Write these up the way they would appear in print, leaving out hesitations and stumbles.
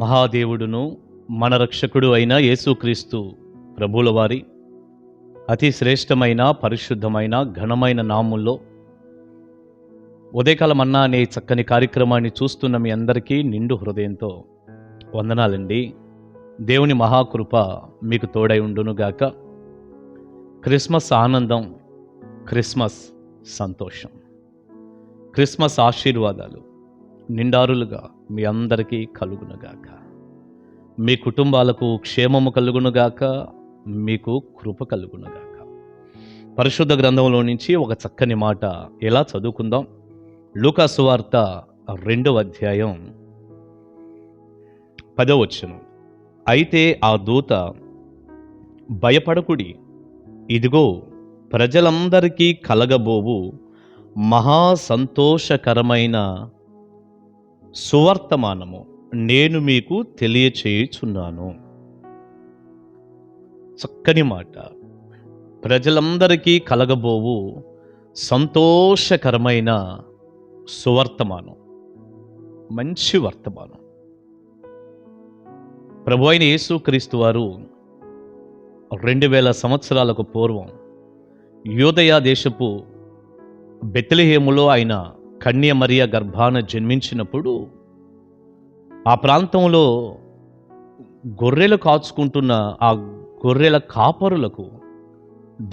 మహాదేవుడును మన రక్షకుడు అయిన యేసుక్రీస్తు ప్రభువుల వారి అతి శ్రేష్టమైన పరిశుద్ధమైన ఘనమైన నామంలో ఉదయకాలం మన్నా అనే చక్కని కార్యక్రమాన్ని చూస్తున్న మీ అందరికీ నిండు హృదయంతో వందనాలండి. దేవుని మహాకృప మీకు తోడై ఉండునుగాక. క్రిస్మస్ ఆనందం, క్రిస్మస్ సంతోషం, క్రిస్మస్ ఆశీర్వాదాలు నిండారులుగా మీ అందరికీ కలుగునుగాక. మీ కుటుంబాలకు క్షేమము కలుగునుగాక, మీకు కృప కలుగునుగాక. పరిశుద్ధ గ్రంథంలో నుంచి ఒక చక్కని మాట ఎలా చదువుకుందాం. లూకా సువార్త 2వ అధ్యాయం 10వ వచనం. అయితే ఆ దూత, భయపడకుడి, ఇదిగో ప్రజలందరికీ కలగబోవు మహా సంతోషకరమైన సువర్తమానము నేను మీకు తెలియచేయుచున్నాను. చక్కని మాట. ప్రజలందరికీ కలగబోవు సంతోషకరమైన సువర్తమానం, మంచి వర్తమానం. ప్రభు అయిన యేసుక్రీస్తు వారు 2000 సంవత్సరాలకు పూర్వం యూదయ దేశపు బెత్లెహేములో ఆయన కన్య మరియ గర్భాన జన్మించినప్పుడు ఆ ప్రాంతంలో గొర్రెలు కాచుకుంటున్న ఆ గొర్రెల కాపరులకు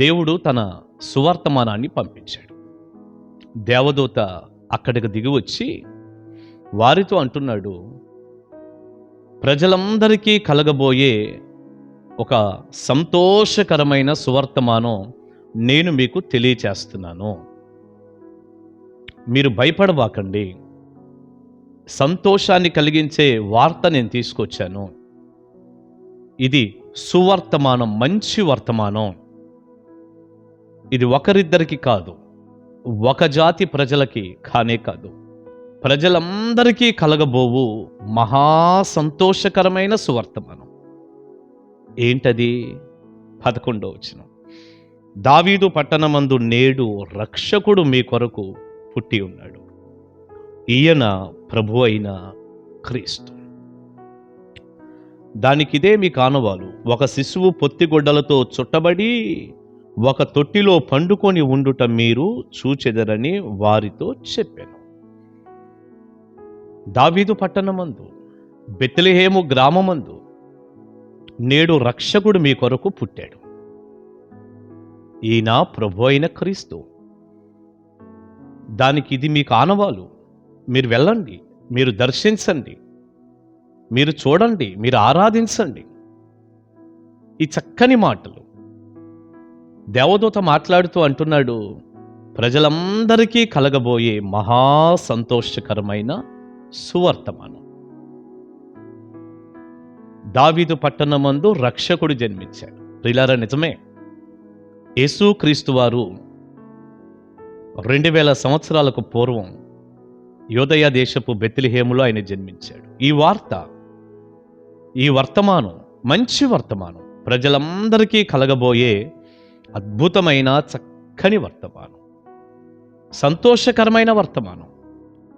దేవుడు తన సువర్తమానాన్ని పంపించాడు. దేవదూత అక్కడికి దిగి వచ్చి వారితో అంటున్నాడు, ప్రజలందరికీ కలగబోయే ఒక సంతోషకరమైన సువర్తమానం నేను మీకు తెలియచేస్తున్నాను. మీరు భయపడబాకండి, సంతోషాన్ని కలిగించే వార్త నేను తీసుకొచ్చాను. ఇది సువర్తమానం, మంచి వర్తమానం. ఇది ఒకరిద్దరికి కాదు, ఒక జాతి ప్రజలకి కానే కాదు, ప్రజలందరికీ కలగబోవు మహా సంతోషకరమైన సువర్తమానం. ఏంటది? 11వ వచనం. దావీదు పట్టణమందు నేడు రక్షకుడు మీ కొరకు పుట్టి ఉన్నాడు, ఈయన ప్రభు అయిన క్రీస్తు. దానికిదే మీ కానవాలు, ఒక శిశువు పొత్తిగొడ్డలతో చుట్టబడి ఒక తొట్టిలో పండుకొని ఉండుట మీరు చూచెదరని వారితో చెప్పాను. దావీదు పట్టణమందు బెత్లెహేము గ్రామమందు నేడు రక్షకుడు మీ కొరకు పుట్టాడు, ఈయన ప్రభు అయిన క్రీస్తు. దానికి ఇది మీకు ఆనవాలు. మీరు వెళ్ళండి, మీరు దర్శించండి, మీరు చూడండి, మీరు ఆరాధించండి. ఈ చక్కని మాటలు దేవదూత మాట్లాడుతూ అంటున్నాడు, ప్రజలందరికీ కలగబోయే మహా సంతోషకరమైన సువర్తమానం. దావీదు పట్టణమందు రక్షకుడు జన్మించాడు. ప్రియులారా, నిజమే. యేసుక్రీస్తు వారు 2000 సంవత్సరాలకు పూర్వం యూదయ దేశపు బెత్లెహేములో ఆయన జన్మించాడు. ఈ వార్త, ఈ వర్తమానం మంచి వర్తమానం, ప్రజలందరికీ కలగబోయే అద్భుతమైన చక్కని వర్తమానం, సంతోషకరమైన వర్తమానం.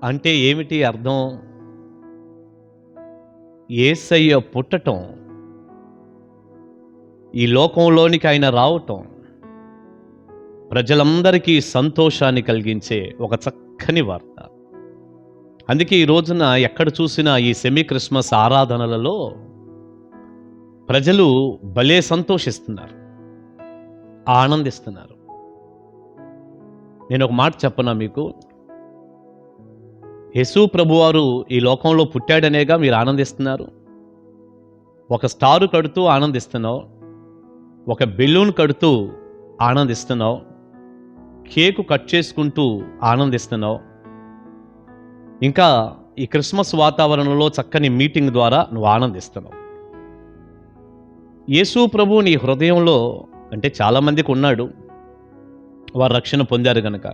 అంటే ఏమిటి అర్థం? యేసయ్య పుట్టటం, ఈ లోకంలోనికి ఆయన రావటం ప్రజలందరికీ సంతోషాన్ని కలిగించే ఒక చక్కని వార్త. అందుకే ఈ రోజున ఎక్కడ చూసినా ఈ సెమీ క్రిస్మస్ ఆరాధనలలో ప్రజలు భలే సంతోషిస్తున్నారు, ఆనందిస్తున్నారు. నేను ఒక మాట చెప్పనా మీకు? యేసు ప్రభువారు ఈ లోకంలో పుట్టాడనేగా మీరు ఆనందిస్తున్నారు. ఒక స్టారు కడుతూ ఆనందిస్తున్నావు, ఒక బెలూన్ కడుతూ ఆనందిస్తున్నావు, కేకు కట్ చేసుకుంటూ ఆనందిస్తున్నావు, ఇంకా ఈ క్రిస్మస్ వాతావరణంలో చక్కని మీటింగ్ ద్వారా నువ్వు ఆనందిస్తున్నావు. యేసు ప్రభు నీ హృదయంలో అంటే చాలామందికి ఉన్నాడు, వారు రక్షణ పొందారు గనక.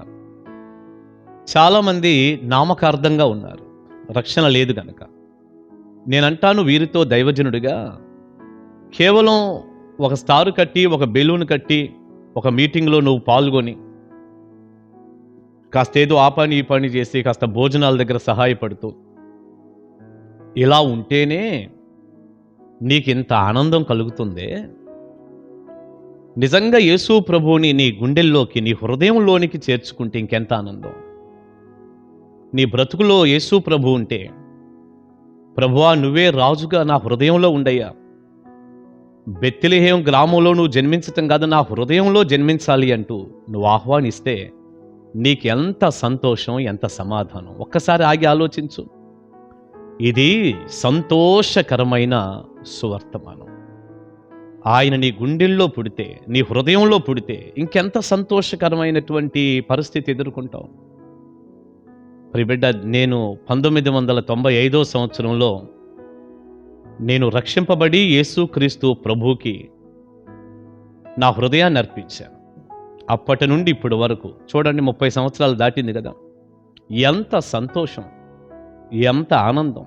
చాలామంది నామకార్థంగా ఉన్నారు, రక్షణ లేదు గనక. నేనంటాను వీరితో దైవజనుడిగా, కేవలం ఒక స్టారు కట్టి, ఒక బెలూన్ కట్టి, ఒక మీటింగ్లో నువ్వు పాల్గొని కాస్త ఏదో ఆ పని ఈ పని చేసి కాస్త భోజనాల దగ్గర సహాయపడుతూ ఇలా ఉంటేనే నీకింత ఆనందం కలుగుతుందే. నిజంగా యేసు ప్రభువుని నీ గుండెల్లోకి, నీ హృదయంలోనికి చేర్చుకుంటే ఇంకెంత ఆనందం. నీ బ్రతుకులో యేసు ప్రభు ఉంటే, ప్రభువా నువ్వే రాజుగా నా హృదయంలో ఉండయ్యా, బెత్లెహేము గ్రామంలో నువ్వు జన్మించటం కాదు, నా హృదయంలో జన్మించాలి అంటూ నువ్వు ఆహ్వానిస్తే నీకెంత సంతోషం, ఎంత సమాధానం. ఒక్కసారి ఆగి ఆలోచించు. ఇది సంతోషకరమైన సువర్తమానం. ఆయన నీ గుండెల్లో పుడితే, నీ హృదయంలో పుడితే ఇంకెంత సంతోషకరమైనటువంటి పరిస్థితి ఎదుర్కొంటావు. ప్రియబిడ్డ, నేను 1995 సంవత్సరంలో నేను రక్షింపబడి యేసుక్రీస్తు ప్రభువుకి నా హృదయాన్ని అర్పించాను. అప్పటి నుండి ఇప్పటి వరకు చూడండి, 30 సంవత్సరాలు దాటింది కదా. ఎంత సంతోషం, ఎంత ఆనందం.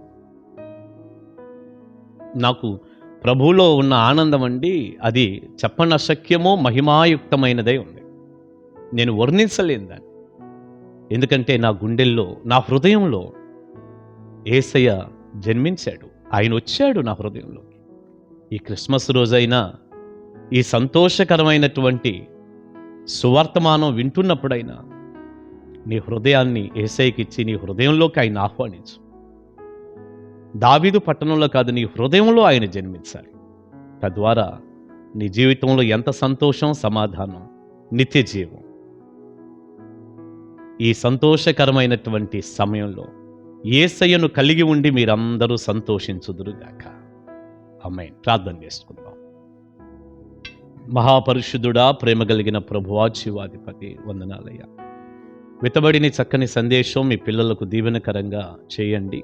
నాకు ప్రభువులో ఉన్న ఆనందం అండి, అది చెప్పనశక్యమో మహిమాయుక్తమైనదై ఉంది. నేను వర్ణించలేను దాన్ని. ఎందుకంటే నా గుండెల్లో, నా హృదయంలో యేసయ్య జన్మించాడు. ఆయన వచ్చాడు నా హృదయంలోకి. ఈ క్రిస్మస్ రోజైనా, ఈ సంతోషకరమైనటువంటి సువర్తమానం వింటున్నప్పుడైనా నీ హృదయాన్ని యేసయ్యకిచ్చి నీ హృదయంలోకి ఆయన ఆహ్వానించు. దావీదు పట్టణంలో కాదు, నీ హృదయంలో ఆయన జన్మించాలి. తద్వారా నీ జీవితంలో ఎంత సంతోషం, సమాధానం, నిత్య జీవం. ఈ సంతోషకరమైనటువంటి సమయంలో యేసయ్యను కలిగి ఉండి మీరందరూ సంతోషించుదురుగాక. ఆమేన్. ప్రార్థన చేసుకుందాం. మహాపరిశుద్ధుడా, ప్రేమ కలిగిన ప్రభువా, జీవాధిపతి, వందనాలయ్యా. విత్తబడిన చక్కని సందేశం మీ పిల్లలకు దీవెనకరంగా చేయండి,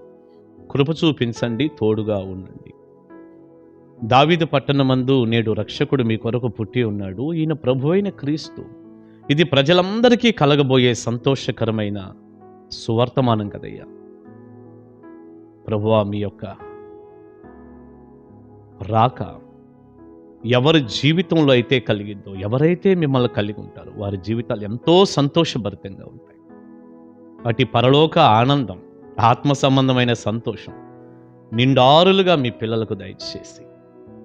కృప చూపించండి, తోడుగా ఉండండి. దావీదు పట్టణమందు నేడు రక్షకుడు మీ కొరకు పుట్టి ఉన్నాడు. ఈయన ప్రభువైన క్రీస్తు. ఇది ప్రజలందరికీ కలగబోయే సంతోషకరమైన సువర్తమానం కదయ్యా. ప్రభువా, మీ యొక్క రాక ఎవరి జీవితంలో అయితే కలిగిందో, ఎవరైతే మిమ్మల్ని కలిగి ఉంటారో వారి జీవితాలు ఎంతో సంతోషభరితంగా ఉంటాయి. వాటి పరలోక ఆనందం, ఆత్మ సంబంధమైన సంతోషం నిండారులుగా మీ పిల్లలకు దయచేసి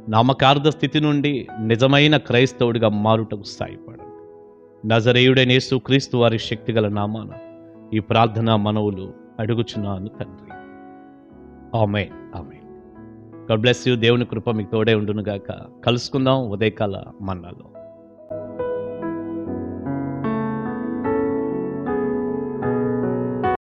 నామకార్థ స్థితి నుండి నిజమైన క్రైస్తవుడిగా మారుటకు సాయపడండి. నజరేయుడైన యేసుక్రీస్తు వారి శక్తిగల నామాన ఈ ప్రార్థనా మనవులు అడుగుచున్నాను తండ్రి. Amen, amen. God bless you. దేవుని కృప మీకు తోడే ఉండునుగాక. కలుసుకుందాం ఉదయకాల మన్నాలో.